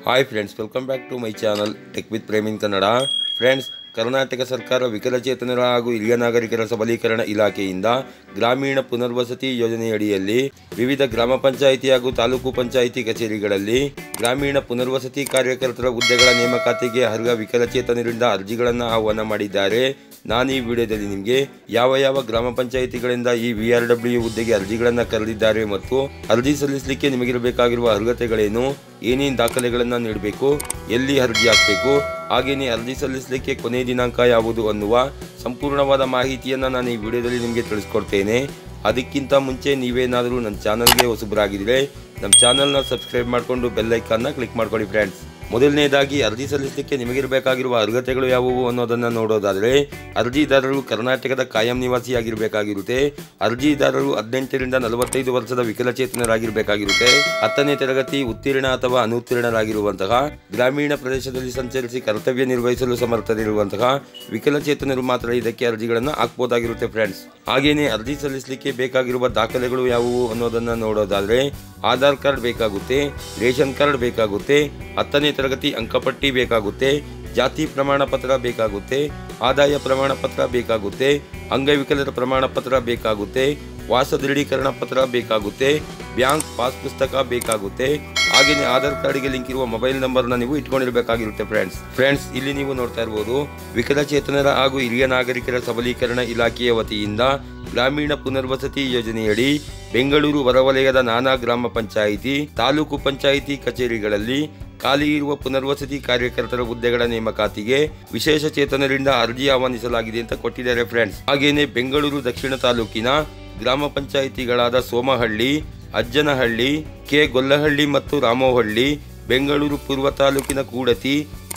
Hi friends, welcome back to my channel tech with Prem in Kannada. Friends, Karnataka ಸರ್ಕಾರ ವಿಕಲಚೇತನರ ಹಾಗೂ ಹಿರಿಯ ನಾಗರಿಕರ ಸಬಲೀಕರಣ ಇಲಾಖೆಯಿಂದ ಗ್ರಾಮೀಣ ಪುನರ್ವಸತಿ ಯೋಜನೆಯಡಿಯಲ್ಲಿ ವಿವಿಧ ಗ್ರಾಮ ಪಂಚಾಯಿತಿ ಹಾಗೂ ತಾಲೂಕು ಪಂಚಾಯಿತಿ ಕಚೇರಿಗಳಲ್ಲಿ ಗ್ರಾಮೀಣ ಪುನರ್ವಸತಿ ಕಾರ್ಯಕರ್ತರ ಹುದ್ದೆಗಳ ನೇಮಕಾತಿಗೆ ಅರ್ಹ ವಿಕಲಚೇತನರಿಂದ ಅರ್ಜಿಗಳನ್ನು ಆಹ್ವಾನ ಮಾಡಿದ್ದಾರೆ. ನಾನು ಈ ವಿಡಿಯೋದಲ್ಲಿ ನಿಮಗೆ ಯಾವ ಗ್ರಾಮ ಪಂಚಾಯಿತಿಗಳಿಂದ ಈ VRW ಹುದ್ದೆಗೆ ಅರ್ಜಿಗಳನ್ನು ಕರೆದಿದ್ದಾರೆ ಮತ್ತು ಅರ್ಜಿ ಸಲ್ಲಿಸಲಿಕ್ಕೆ ನಿಮಗಿರಬೇಕಾಗಿರುವ ಅರ್ಹತೆಗಳೇನು, ಏನೇನು ದಾಖಲೆಗಳನ್ನು ನೀಡಬೇಕು, ಎಲ್ಲಿ ಅರ್ಜಿ ಹಾಕಬೇಕು, ಹಾಗೆಯೇ ಅರ್ಜಿ ಸಲ್ಲಿಸಲಿಕ್ಕೆ ಕೊನೆಯ ದಿನಾಂಕ ಯಾವುದು ಅನ್ನುವ ಸಂಪೂರ್ಣವಾದ ಮಾಹಿತಿಯನ್ನು ನಾನು ಈ ವಿಡಿಯೋದಲ್ಲಿ ನಿಮಗೆ ತಿಳಿಸ್ಕೊಡ್ತೇನೆ. ಅದಕ್ಕಿಂತ ಮುಂಚೆ ನೀವೇನಾದರೂ ನನ್ನ ಚಾನಲ್ಗೆ ಹೊಸಬರಾಗಿದ್ದರೆ ನಮ್ಮ ಚಾನಲ್ನ ಸಬ್ಸ್ಕ್ರೈಬ್ ಮಾಡಿಕೊಂಡು ಬೆಲ್ ಐಕಾನ್ನ ಕ್ಲಿಕ್ ಮಾಡ್ಕೊಳ್ಳಿ ಫ್ರೆಂಡ್ಸ್. ಮೊದಲನೇದಾಗಿ ಅರ್ಜಿ ಸಲ್ಲಿಸಲಿಕ್ಕೆ ನಿಮಗಿರಬೇಕಾಗಿರುವ ಅರ್ಹತೆಗಳು ಯಾವುವು ಅನ್ನೋದನ್ನು ನೋಡೋದಾದರೆ, ಅರ್ಜಿದಾರರು ಕರ್ನಾಟಕದ ಕಾಯಂ ನಿವಾಸಿಯಾಗಿರಬೇಕಾಗಿರುತ್ತೆ. ಅರ್ಜಿದಾರರು 18 ರಿಂದ 45 ವರ್ಷದ ವಿಕಲಚೇತನರಾಗಿರಬೇಕಾಗಿರುತ್ತೆ. 10ನೇ ತರಗತಿ ಉತ್ತೀರ್ಣ ಅಥವಾ ಅನುತ್ತೀರ್ಣರಾಗಿರುವಂತಹ, ಗ್ರಾಮೀಣ ಪ್ರದೇಶದಲ್ಲಿ ಸಂಚರಿಸಿ ಕರ್ತವ್ಯ ನಿರ್ವಹಿಸಲು ಸಮರ್ಥರಿರುವಂತಹ ವಿಕಲಚೇತನರು ಮಾತ್ರ ಇದಕ್ಕೆ ಅರ್ಜಿಗಳನ್ನು ಹಾಕಬಹುದಾಗಿರುತ್ತೆ ಫ್ರೆಂಡ್ಸ್. ಹಾಗೆಯೇ ಅರ್ಜಿ ಸಲ್ಲಿಸಲಿಕ್ಕೆ ಬೇಕಾಗಿರುವ ದಾಖಲೆಗಳು ಯಾವುವು ಅನ್ನೋದನ್ನು ನೋಡೋದಾದರೆ, ಆಧಾರ್ ಕಾರ್ಡ್ ಬೇಕಾಗುತ್ತೆ, ರೇಷನ್ ಕಾರ್ಡ್ ಬೇಕಾಗುತ್ತೆ, 10ನೇ ತರಗತಿ ಅಂಕಪಟ್ಟಿ ಬೇಕಾಗುತ್ತೆ, ಜಾತಿ ಪ್ರಮಾಣ ಪತ್ರ ಬೇಕಾಗುತ್ತೆ, ಆದಾಯ ಪ್ರಮಾಣ ಪತ್ರ ಬೇಕಾಗುತ್ತೆ, ಅಂಗವಿಕಲರ ಪ್ರಮಾಣ ಪತ್ರ ಬೇಕಾಗುತ್ತೆ, ವಾಸ ದೃಢೀಕರಣ ಪತ್ರ ಬೇಕಾಗುತ್ತೆ, ಬ್ಯಾಂಕ್ ಪಾಸ್ ಪುಸ್ತಕ ಬೇಕಾಗುತ್ತೆ. ಹಾಗೆಯೇ ಆಧಾರ್ ಕಾರ್ಡ್ಗೆ ಲಿಂಕ್ ಇರುವ ಮೊಬೈಲ್ ನಂಬರ್ನ ನೀವು ಇಟ್ಕೊಂಡಿರಬೇಕಾಗಿರುತ್ತೆ ಫ್ರೆಂಡ್ಸ್. ಇಲ್ಲಿ ನೀವು ನೋಡ್ತಾ ಇರ್ಬೋದು, ವಿಕಲಚೇತನರ ಹಾಗೂ ಹಿರಿಯ ನಾಗರಿಕರ ಸಬಲೀಕರಣ ಇಲಾಖೆಯ ವತಿಯಿಂದ ಗ್ರಾಮೀಣ ಪುನರ್ವಸತಿ ಯೋಜನೆಯಡಿ ಬೆಂಗಳೂರು ಹೊರವಲಯದ ನಾನಾ ಗ್ರಾಮ ಪಂಚಾಯಿತಿ, ತಾಲೂಕು ಪಂಚಾಯಿತಿ ಕಚೇರಿಗಳಲ್ಲಿ ಖಾಲಿ ಇರುವ ಪುನರ್ವಸತಿ ಕಾರ್ಯಕರ್ತರ ಹುದ್ದೆಗಳ ನೇಮಕಾತಿಗೆ ವಿಶೇಷ ಚೇತನರಿಂದ ಅರ್ಜಿ ಆಹ್ವಾನಿಸಲಾಗಿದೆ ಅಂತ ಕೊಟ್ಟಿದ್ದಾರೆ ಫ್ರೆಂಡ್ಸ್. ಹಾಗೆಯೇ ಬೆಂಗಳೂರು ದಕ್ಷಿಣ ತಾಲೂಕಿನ ಗ್ರಾಮ ಪಂಚಾಯಿತಿಗಳಾದ ಸೋಮಹಳ್ಳಿ, ಅಜ್ಜನಹಳ್ಳಿ, ಕೆ ಗೊಲ್ಲಹಳ್ಳಿ ಮತ್ತು ರಾಮೋಹಳ್ಳಿ, ಬೆಂಗಳೂರು ಪೂರ್ವ ತಾಲೂಕಿನ ಕೂಡತಿ,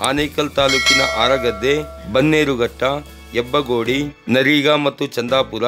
ಆನೇಕಲ್ ತಾಲೂಕಿನ ಆರಗದ್ದೆ, ಬನ್ನೇರುಘಟ್ಟ, ಹೆಬ್ಬಗೋಡಿ, ನರೀಗ ಮತ್ತು ಚಂದಾಪುರ,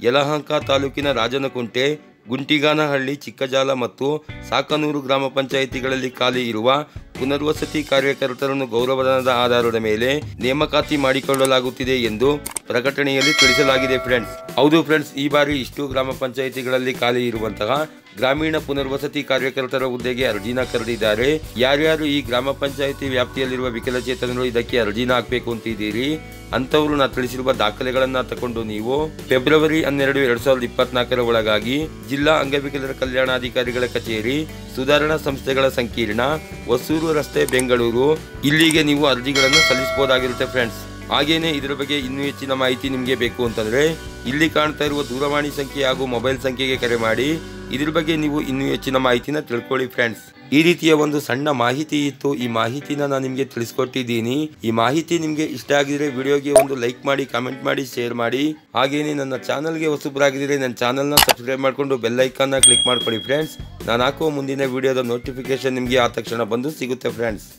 ಯಲಹಂಕ ತಾಲೂಕಿನ ರಾಜನಕುಂಟೆ, ಗುಂಟಿಗಾನಹಳ್ಳಿ, ಚಿಕ್ಕಜಾಲ ಮತ್ತು ಸಾಕನೂರು ಗ್ರಾಮ ಪಂಚಾಯಿತಿಗಳಲ್ಲಿ ಖಾಲಿ ಇರುವ ಪುನರ್ವಸತಿ ಕಾರ್ಯಕರ್ತರನ್ನು ಗೌರವಧನದ ಆಧಾರದ ಮೇಲೆ ನೇಮಕಾತಿ ಮಾಡಿಕೊಳ್ಳಲಾಗುತ್ತಿದೆ ಎಂದು ಪ್ರಕಟಣೆಯಲ್ಲಿ ತಿಳಿಸಲಾಗಿದೆ ಫ್ರೆಂಡ್ಸ್. ಹೌದು ಫ್ರೆಂಡ್ಸ್, ಈ ಬಾರಿ ಇಷ್ಟು ಗ್ರಾಮ ಪಂಚಾಯಿತಿಗಳಲ್ಲಿ ಖಾಲಿ ಇರುವಂತಹ ಗ್ರಾಮೀಣ ಪುನರ್ವಸತಿ ಕಾರ್ಯಕರ್ತರ ಹುದ್ದೆಗೆ ಅರ್ಜಿನ ಕರೆದಿದ್ದಾರೆ. ಯಾರ್ಯಾರು ಈ ಗ್ರಾಮ ಪಂಚಾಯಿತಿ ವ್ಯಾಪ್ತಿಯಲ್ಲಿರುವ ವಿಕಲಚೇತನರು ಇದಕ್ಕೆ ಅರ್ಜಿನ ಹಾಕಬೇಕು ಅಂತಿದ್ದೀರಿ ಅಂತವರು ನಾ ತಿಳಿಸಿರುವ ದಾಖಲೆಗಳನ್ನ ತಕೊಂಡು ನೀವು ಫೆಬ್ರವರಿ 12, 2024 ಒಳಗಾಗಿ ಜಿಲ್ಲಾ ಅಂಗವಿಕಲರ ಕಲ್ಯಾಣಾಧಿಕಾರಿಗಳ ಕಚೇರಿ, ಸುಧಾರಣಾ ಸಂಸ್ಥೆಗಳ ಸಂಕೀರ್ಣ, ಹೊಸೂರು ರಸ್ತೆ, ಬೆಂಗಳೂರು ಇಲ್ಲಿಗೆ ನೀವು ಅರ್ಜಿಗಳನ್ನು ಸಲ್ಲಿಸಬಹುದಾಗಿರುತ್ತೆ ಫ್ರೆಂಡ್ಸ್. ಹಾಗೇನೆ ಇದರ ಬಗ್ಗೆ ಇನ್ನೂ ಹೆಚ್ಚಿನ ಮಾಹಿತಿ ನಿಮಗೆ ಬೇಕು ಅಂತಂದ್ರೆ ಇಲ್ಲಿ ಕಾಣ್ತಾ ಇರುವ ದೂರವಾಣಿ ಸಂಖ್ಯೆ ಹಾಗೂ ಮೊಬೈಲ್ ಸಂಖ್ಯೆಗೆ ಕರೆ ಮಾಡಿ ಇದ್ರ ಬಗ್ಗೆ ನೀವು ಇನ್ನೂ ಹೆಚ್ಚಿನ ಮಾಹಿತಿನ ತಿಳ್ಕೊಳ್ಳಿ ಫ್ರೆಂಡ್ಸ್. ಈ ರೀತಿಯ ಒಂದು ಸಣ್ಣ ಮಾಹಿತಿ ಇತ್ತು, ಈ ಮಾಹಿತಿನ ನಾನು ನಿಮಗೆ ತಿಳಿಸ್ಕೊಟ್ಟಿದ್ದೀನಿ. ಈ ಮಾಹಿತಿ ನಿಮಗೆ ಇಷ್ಟ ಆಗಿದ್ರೆ ವಿಡಿಯೋಗೆ ಒಂದು ಲೈಕ್ ಮಾಡಿ, ಕಾಮೆಂಟ್ ಮಾಡಿ, ಶೇರ್ ಮಾಡಿ. ಹಾಗೇನೆ ನನ್ನ ಚಾನಲ್ಗೆ ಹೊಸಬರಾಗಿದ್ದರೆ ನನ್ನ ಚಾನಲ್ನ ಸಬ್ಸ್ಕ್ರೈಬ್ ಮಾಡಿಕೊಂಡು ಬೆಲ್ ಐಕಾನ್ನ ಕ್ಲಿಕ್ ಮಾಡ್ಕೊಳ್ಳಿ ಫ್ರೆಂಡ್ಸ್. ನಾನು ಹಾಕುವ ಮುಂದಿನ ವಿಡಿಯೋದ ನೋಟಿಫಿಕೇಶನ್ ನಿಮಗೆ ಆ ತಕ್ಷಣ ಬಂದು ಸಿಗುತ್ತೆ ಫ್ರೆಂಡ್ಸ್.